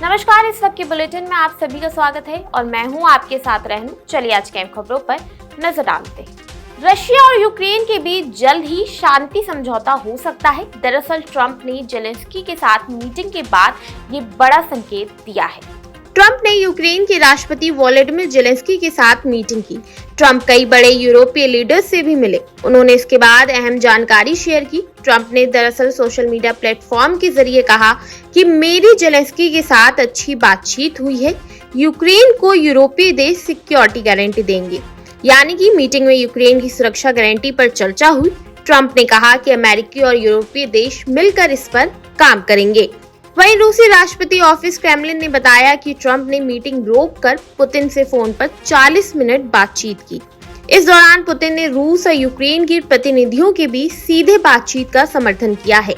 नमस्कार, इस वक्त के बुलेटिन में आप सभी का स्वागत है और मैं हूं आपके साथ रहनू। चलिए आज की खबरों पर नजर डालते हैं। रशिया और यूक्रेन के बीच जल्द ही शांति समझौता हो सकता है। दरअसल ट्रंप ने जेलेंस्की के साथ मीटिंग के बाद ये बड़ा संकेत दिया है। ट्रंप ने यूक्रेन के राष्ट्रपति वोलोदिमीर जेलेंस्की के साथ मीटिंग की। ट्रंप कई बड़े यूरोपीय लीडर्स से भी मिले। उन्होंने इसके बाद अहम जानकारी शेयर की। ट्रंप ने दरअसल सोशल मीडिया प्लेटफॉर्म के जरिए कहा कि मेरी जेलेंस्की के साथ अच्छी बातचीत हुई है। यूक्रेन को यूरोपीय देश सिक्योरिटी गारंटी देंगे, यानी कि मीटिंग में यूक्रेन की सुरक्षा गारंटी पर चर्चा हुई। ट्रंप ने कहा कि अमेरिकी और यूरोपीय देश मिलकर इस पर काम करेंगे। वहीं रूसी राष्ट्रपति ऑफिस क्रेमलिन ने बताया कि ट्रंप ने मीटिंग रोककर पुतिन से फोन पर 40 मिनट बातचीत की। इस दौरान पुतिन ने रूस और यूक्रेन के प्रतिनिधियों के बीच सीधे बातचीत का समर्थन किया है।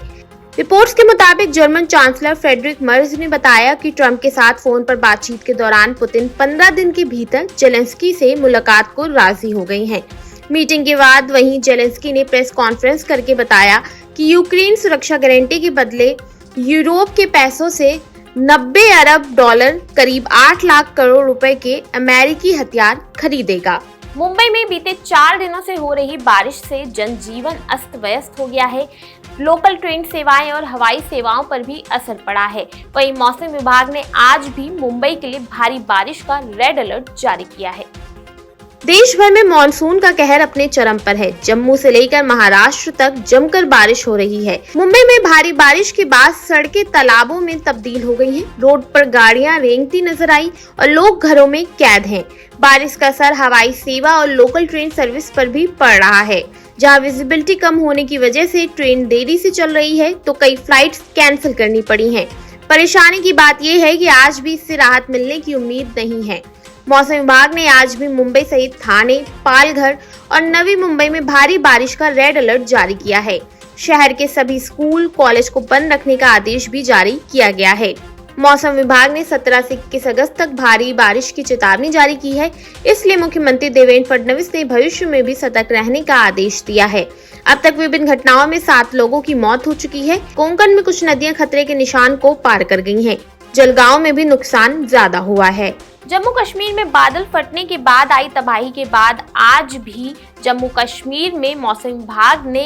रिपोर्ट्स के मुताबिक जर्मन चांसलर फ्रेडरिक मर्ज ने बताया कि ट्रंप के साथ फोन पर बातचीत के दौरान पुतिन 15 दिन के भीतर जेलेंस्की से मुलाकात को राजी हो गई हैं। मीटिंग के बाद वहीं जेलेंस्की ने प्रेस कॉन्फ्रेंस करके बताया कि यूक्रेन सुरक्षा गारंटी के बदले यूरोप के पैसों से 90 अरब डॉलर करीब 8 लाख करोड़ रुपए के अमेरिकी हथियार खरीदेगा। मुंबई में बीते 4 दिनों से हो रही बारिश से जनजीवन अस्त व्यस्त हो गया है। लोकल ट्रेन सेवाएं और हवाई सेवाओं पर भी असर पड़ा है। वहीं मौसम विभाग ने आज भी मुंबई के लिए भारी बारिश का रेड अलर्ट जारी किया है। देश भर में मानसून का कहर अपने चरम पर है। जम्मू से लेकर महाराष्ट्र तक जमकर बारिश हो रही है। मुंबई में भारी बारिश के बाद सड़कें तालाबों में तब्दील हो गई हैं। रोड पर गाड़ियां रेंगती नजर आई और लोग घरों में कैद हैं। बारिश का असर हवाई सेवा और लोकल ट्रेन सर्विस पर भी पड़ रहा है। जहां विजिबिलिटी कम होने की वजह से ट्रेन देरी से चल रही है तो कई फ्लाइट्स कैंसिल करनी पड़ी हैं। परेशानी की बात यह है कि आज भी इससे राहत मिलने की उम्मीद नहीं है। मौसम विभाग ने आज भी मुंबई सहित थाने, पालघर और नवी मुंबई में भारी बारिश का रेड अलर्ट जारी किया है। शहर के सभी स्कूल, कॉलेज को बंद रखने का आदेश भी जारी किया गया है। मौसम विभाग ने 17 से 21 अगस्त तक भारी बारिश की चेतावनी जारी की है। इसलिए मुख्यमंत्री देवेंद्र फडणवीस ने भविष्य में भी सतर्क रहने का आदेश दिया है। अब तक विभिन्न घटनाओं में 7 लोगों की मौत हो चुकी है। कोंकण में कुछ नदियां खतरे के निशान को पार कर गई हैं। जलगांव में भी नुकसान ज्यादा हुआ है। जम्मू कश्मीर में बादल फटने के बाद आई तबाही के बाद आज भी जम्मू कश्मीर में मौसम विभाग ने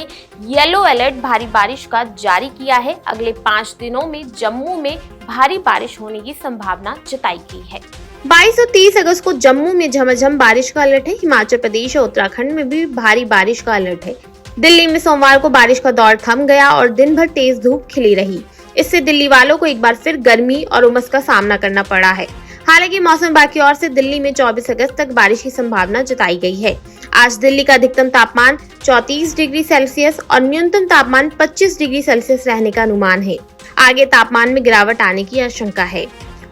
येलो अलर्ट भारी बारिश का जारी किया है। अगले 5 दिनों में जम्मू में भारी बारिश होने की संभावना जताई गई है। 22 और 30 अगस्त को जम्मू में झमाझम बारिश का अलर्ट है। हिमाचल प्रदेश और उत्तराखंड में भी भारी बारिश का अलर्ट है। दिल्ली में सोमवार को बारिश का दौर थम गया और दिन भर तेज धूप खिली रही। इससे दिल्ली वालों को एक बार फिर गर्मी और उमस का सामना करना पड़ा है। हालांकि मौसम विभाग की ओर से दिल्ली में 24 अगस्त तक बारिश की संभावना जताई गई है। आज दिल्ली का अधिकतम तापमान 34 डिग्री सेल्सियस और न्यूनतम तापमान 25 डिग्री सेल्सियस रहने का अनुमान है। आगे तापमान में गिरावट आने की आशंका है।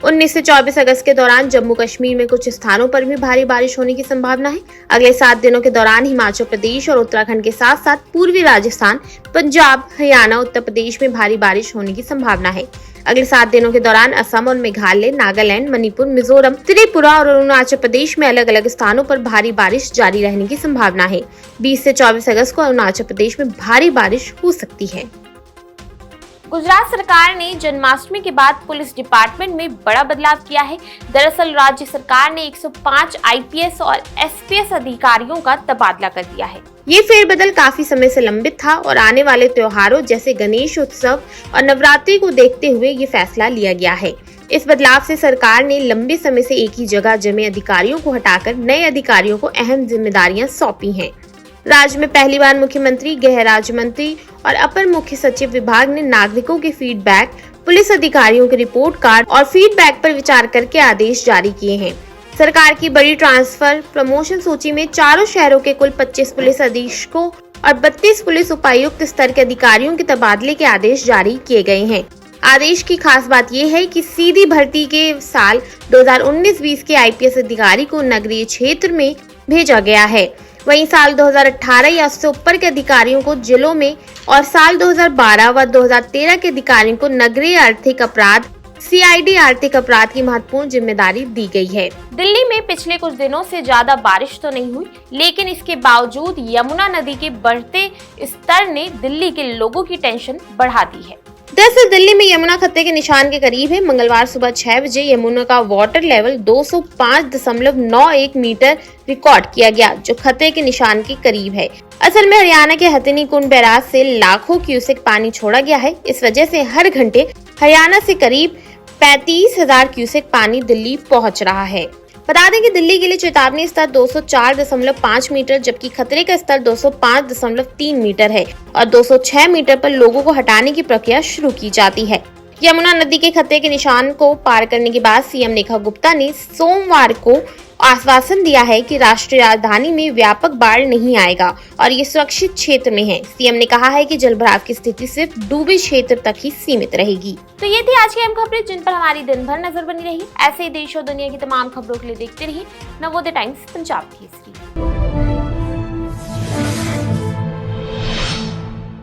19 से 24 अगस्त के दौरान जम्मू कश्मीर में कुछ स्थानों पर भी भारी बारिश होने की संभावना है। अगले 7 दिनों के दौरान हिमाचल प्रदेश और उत्तराखंड के साथ साथ पूर्वी राजस्थान, पंजाब, हरियाणा, उत्तर प्रदेश में भारी बारिश होने की संभावना है। अगले 7 दिनों के दौरान असम और मेघालय, नागालैंड, मणिपुर, मिजोरम, त्रिपुरा और अरुणाचल प्रदेश में अलग अलग स्थानों पर भारी बारिश जारी रहने की संभावना है। 20 से 24 अगस्त को अरुणाचल प्रदेश में भारी बारिश हो सकती है। गुजरात सरकार ने जन्माष्टमी के बाद पुलिस डिपार्टमेंट में बड़ा बदलाव किया है। दरअसल राज्य सरकार ने 105 आईपीएस और एसपीएस अधिकारियों का तबादला कर दिया है। ये फेरबदल काफी समय से लंबित था और आने वाले त्योहारों जैसे गणेश उत्सव और नवरात्रि को देखते हुए ये फैसला लिया गया है। इस बदलाव से सरकार ने लंबे समय से एक ही जगह जमे अधिकारियों को हटाकर नए अधिकारियों को अहम जिम्मेदारियां सौंपी हैं। राज्य में पहली बार मुख्यमंत्री, गृह राज्य मंत्री और अपर मुख्य सचिव विभाग ने नागरिकों के फीडबैक, पुलिस अधिकारियों के रिपोर्ट कार्ड और फीडबैक पर विचार करके आदेश जारी किए हैं। सरकार की बड़ी ट्रांसफर प्रमोशन सूची में चारों शहरों के कुल 25 पुलिस अधीक्षकों और 32 पुलिस उपायुक्त स्तर के अधिकारियों के तबादले के आदेश जारी किए गए हैं। आदेश की खास बात यह है कि सीधी भर्ती के साल 2019-20 के आईपीएस अधिकारी को नगरीय क्षेत्र में भेजा गया है। वहीं साल 2018 या उससे ऊपर के अधिकारियों को जिलों में और साल 2012 व 2013 के अधिकारियों को नगरीय आर्थिक अपराध सीआईडी आर्थिक अपराध की महत्वपूर्ण जिम्मेदारी दी गई है। दिल्ली में पिछले कुछ दिनों से ज्यादा बारिश तो नहीं हुई, लेकिन इसके बावजूद यमुना नदी के बढ़ते स्तर ने दिल्ली के लोगों की टेंशन बढ़ा दी है। दरअसल दिल्ली में यमुना खतरे के निशान के करीब है। मंगलवार सुबह 6 बजे यमुना का वाटर लेवल 205.91 मीटर रिकॉर्ड किया गया, जो खतरे के निशान के करीब है। असल में हरियाणा के हथिनी कुंड बैराज से लाखों क्यूसेक पानी छोड़ा गया है। इस वजह से हर घंटे हरियाणा से करीब 35,000 क्यूसेक पानी दिल्ली पहुंच रहा है। बता दें कि दिल्ली के लिए चेतावनी स्तर 204.5 मीटर जबकि खतरे का स्तर 205.3 मीटर है और 206 मीटर पर लोगों को हटाने की प्रक्रिया शुरू की जाती है। यमुना नदी के खतरे के निशान को पार करने के बाद सीएम नेहा गुप्ता ने सोमवार को आश्वासन दिया है कि राष्ट्रीय राजधानी में व्यापक बाढ़ नहीं आएगा और ये सुरक्षित क्षेत्र में है। सीएम ने कहा है कि जलभराव की स्थिति सिर्फ डूबे क्षेत्र तक ही सीमित रहेगी। तो ये थी आज की अहम खबरें जिन पर हमारी दिन भर नजर बनी रही। ऐसे ही देश और दुनिया की तमाम खबरों के लिए देखते रहिए नवोदय टाइम्स पंजाब केसरी।